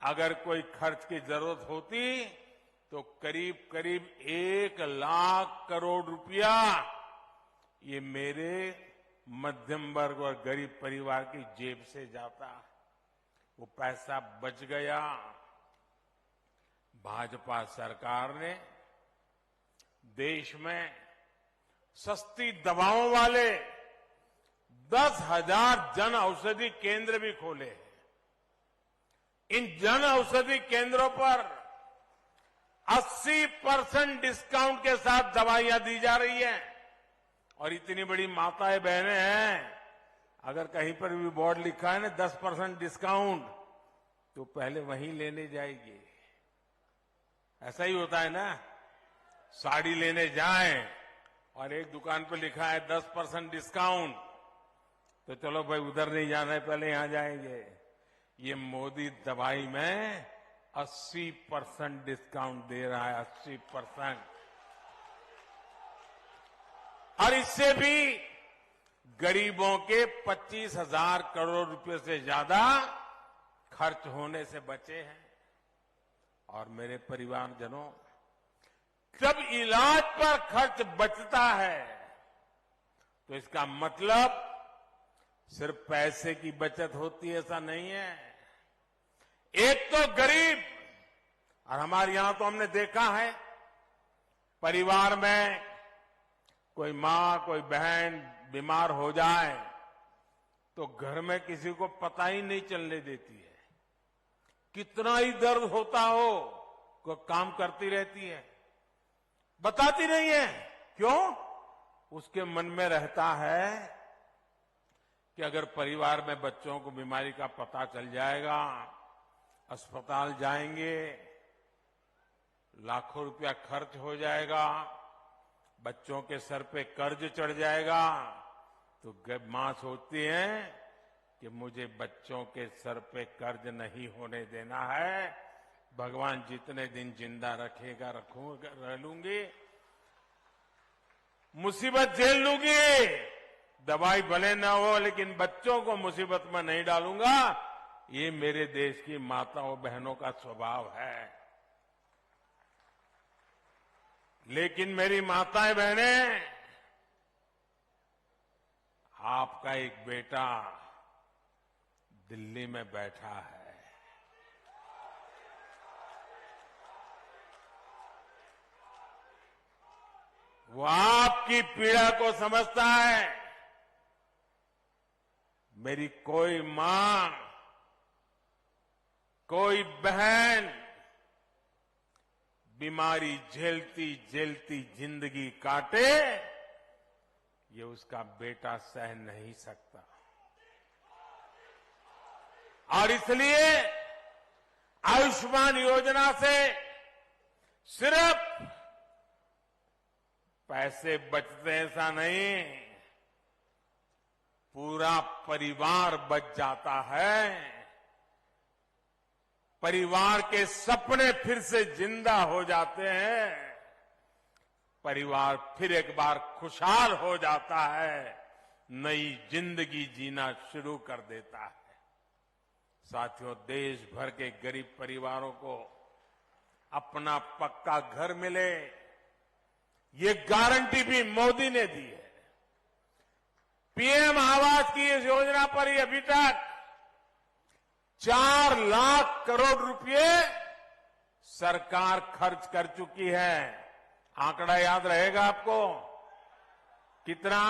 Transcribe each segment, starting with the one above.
अगर कोई खर्च की जरूरत होती तो करीब करीब 1 लाख करोड़ रुपया ये मेरे मध्यम वर्ग और गरीब परिवार की जेब से जाता। वो पैसा बच गया। भाजपा सरकार ने देश में सस्ती दवाओं वाले 10,000 जन औषधि केंद्र भी खोले हैं। इन जन औषधि केंद्रों पर 80% डिस्काउंट के साथ दवाइयां दी जा रही हैं। और इतनी बड़ी माताएं बहनें हैं, अगर कहीं पर भी बोर्ड लिखा है ना 10% डिस्काउंट, तो पहले वहीं लेने जाएगी। ऐसा ही होता है ना, साड़ी लेने जाएं और एक दुकान पे लिखा है 10% डिस्काउंट, तो चलो भाई उधर नहीं जाना है, पहले यहां जाएंगे। ये मोदी दवाई में 80% डिस्काउंट दे रहा है, 80%। और इससे भी गरीबों के 25,000 करोड़ रुपए से ज्यादा खर्च होने से बचे हैं। और मेरे परिवारजनों, जब इलाज पर खर्च बचता है तो इसका मतलब सिर्फ पैसे की बचत होती है, ऐसा नहीं है। एक तो गरीब, और हमारे यहां तो हमने देखा है, परिवार में कोई मां कोई बहन बीमार हो जाए तो घर में किसी को पता ही नहीं चलने देती है। कितना ही दर्द होता हो, कोई काम करती रहती है, बताती नहीं है। क्यों? उसके मन में रहता है कि अगर परिवार में बच्चों को बीमारी का पता चल जाएगा, अस्पताल जाएंगे, लाखों रुपया खर्च हो जाएगा, बच्चों के सर पे कर्ज चढ़ जाएगा, तो मां सोचती है कि मुझे बच्चों के सर पे कर्ज नहीं होने देना है। भगवान जितने दिन जिंदा रखेगा रखूंगा, रह लूंगी, मुसीबत झेल लूंगी, दवाई भले ना हो लेकिन बच्चों को मुसीबत में नहीं डालूंगा। ये मेरे देश की माताओं बहनों का स्वभाव है। लेकिन मेरी माताएं बहनें, आपका एक बेटा दिल्ली में बैठा है, वो आपकी पीड़ा को समझता है। मेरी कोई मां, कोई बहन बीमारी झेलती झेलती जिंदगी काटे, ये उसका बेटा सह नहीं सकता। और इसलिए आयुष्मान योजना से सिर्फ पैसे बचते ऐसा नहीं, पूरा परिवार बच जाता है। परिवार के सपने फिर से जिंदा हो जाते हैं। परिवार फिर एक बार खुशहाल हो जाता है, नई जिंदगी जीना शुरू कर देता है। साथियों, देश भर के गरीब परिवारों को अपना पक्का घर मिले, ये गारंटी भी मोदी ने दी है। पीएम आवास की इस योजना पर ही अभी तक 4 लाख करोड़ रुपए सरकार खर्च कर चुकी है। आंकड़ा याद रहेगा आपको? कितना?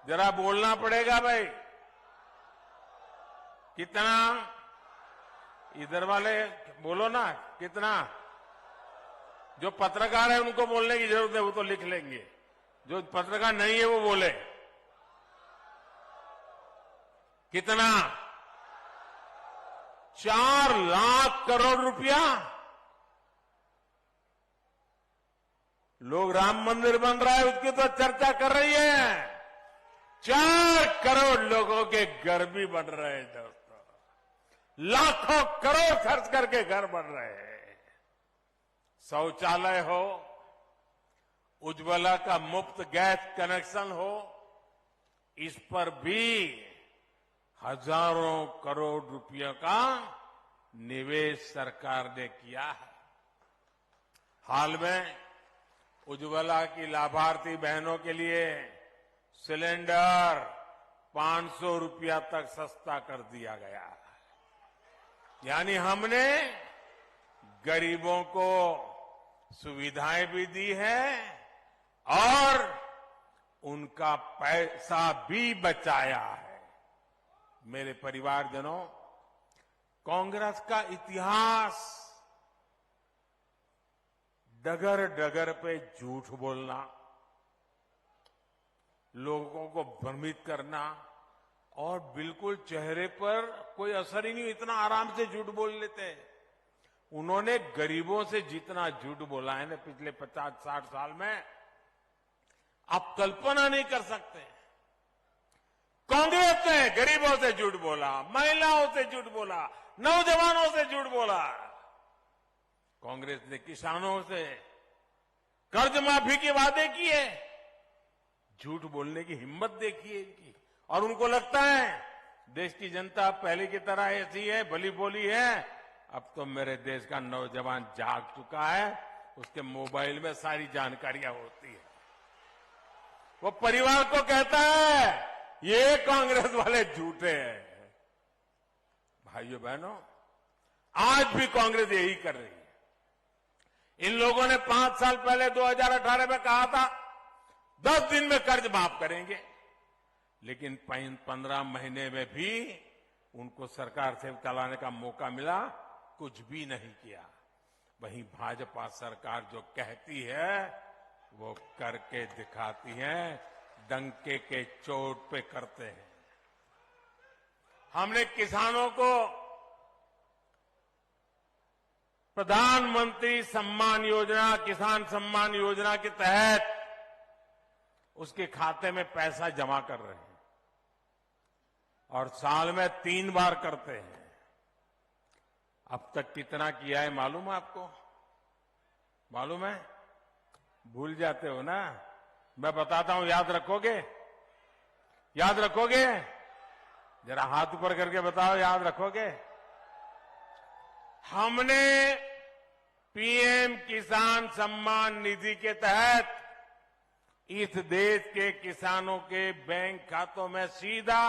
जरा बोलना पड़ेगा भाई, कितना? इधर वाले बोलो ना, कितना? जो पत्रकार है उनको बोलने की जरूरत है, वो तो लिख लेंगे। जो पत्रकार नहीं है वो बोले। कितना? 4 लाख करोड़ रुपया। लोग राम मंदिर बन रहा है उसकी तो चर्चा कर रही है, 4 करोड़ लोगों के घर भी बन रहे हैं दोस्तों। लाखों करोड़ खर्च करके घर बन रहे हैं। शौचालय हो, उज्ज्वला का मुफ्त गैस कनेक्शन हो, इस पर भी हजारों करोड़ रुपयों का निवेश सरकार ने किया है। हाल में उज्ज्वला की लाभार्थी बहनों के लिए सिलेंडर 500 रुपया तक सस्ता कर दिया गया है। यानी हमने गरीबों को सुविधाएं भी दी है और उनका पैसा भी बचाया है। मेरे परिवारजनों, कांग्रेस का इतिहास डगर डगर पे झूठ बोलना, लोगों को भ्रमित करना और बिल्कुल चेहरे पर कोई असर ही नहीं, इतना आराम से झूठ बोल लेते हैं। उन्होंने गरीबों से जितना झूठ बोला है ना पिछले 50-60 साल में, आप कल्पना नहीं कर सकते। कांग्रेस ने गरीबों से झूठ बोला, महिलाओं से झूठ बोला, नौजवानों से झूठ बोला। कांग्रेस ने किसानों से कर्ज माफी के वादे किए। झूठ बोलने की हिम्मत देखिए इनकी। और उनको लगता है देश की जनता पहले की तरह ऐसी है, भली बोली है। अब तो मेरे देश का नौजवान जाग चुका है, उसके मोबाइल में सारी जानकारियां होती है। वो परिवार को कहता है ये कांग्रेस वाले झूठे हैं। भाइयों बहनों, आज भी कांग्रेस यही कर रही है। इन लोगों ने 5 साल पहले 2018 में कहा था 10 दिन में कर्ज माफ करेंगे, लेकिन 15 महीने में भी उनको सरकार से चलाने का मौका मिला, कुछ भी नहीं किया। वहीं भाजपा सरकार जो कहती है वो करके दिखाती है, डंके के चोट पे करते हैं। हमने किसानों को प्रधानमंत्री सम्मान योजना, किसान सम्मान योजना के तहत उसके खाते में पैसा जमा कर रहे हैं और साल में 3 बार करते हैं। अब तक कितना किया है मालूम है आपको? मालूम है? भूल जाते हो ना? मैं बताता हूं, याद रखोगे? याद रखोगे? जरा हाथ ऊपर करके बताओ, याद रखोगे? हमने पीएम किसान सम्मान निधि के तहत इस देश के किसानों के बैंक खातों में सीधा